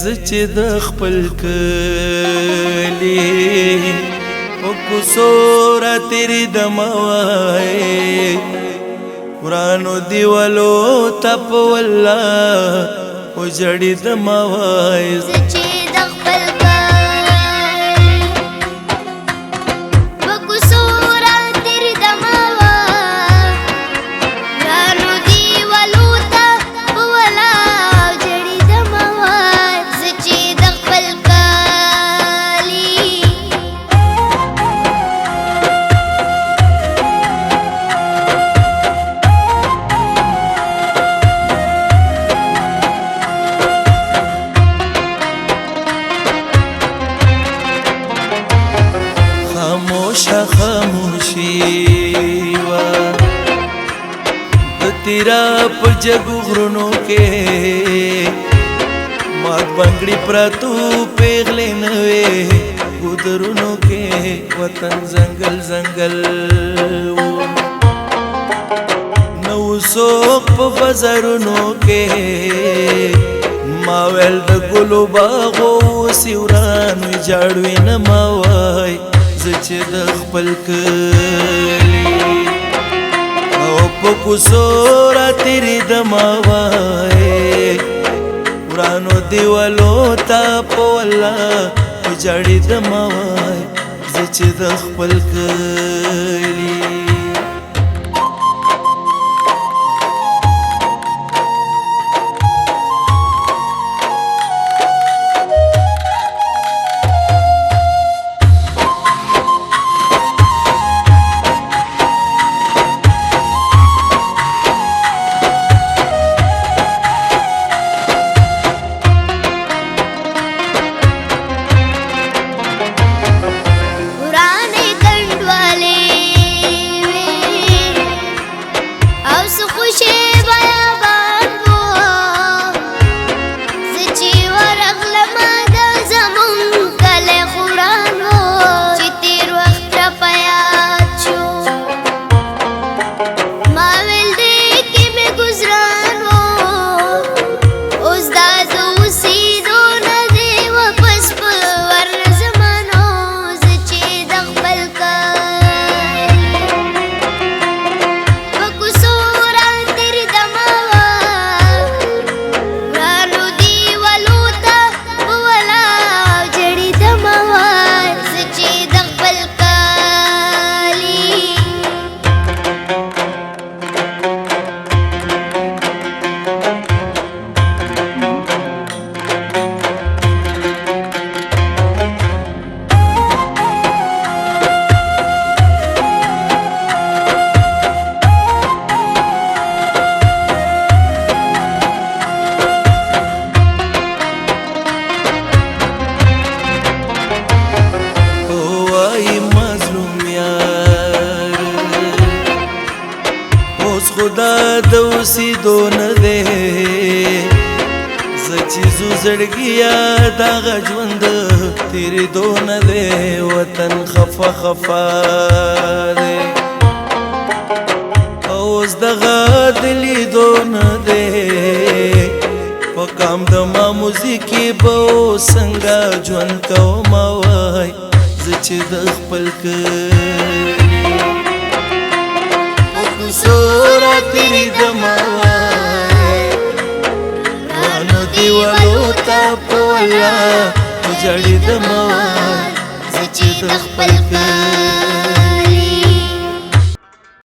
زه چې د خپل کلی په کوڅو راتېرې دمه وای ورانو دیوالو ته په والله وژړېدمه وای خاموشي وا د تیرا په جګو غرونو کې مات بنگړي پرتو پیغلې نوې ګودرونو کې وطن زنګل زنګل نو څوک په بازارونو کې ما ویل د ګلو باغو سیورانو جاړوي نه ما وای چې د خپل کلی او په کوڅو راتېرې دمه وای ورانو دیوالو ته په والله وژړېدمه وای زه چې د خپل کلی خدا د اوسېدو نه دی زه چې ځو زړګیا دغه ژوند تېرېدو نه دی وطن خفه خفه دی اوس دغه د لیدو نه دی په کام د ماموزي کې به څنګه ژوند کومه وای زه چې د خپل سورا تیری دماوای رانو دیوالو تا پولا جړی دماوای زچې د خپل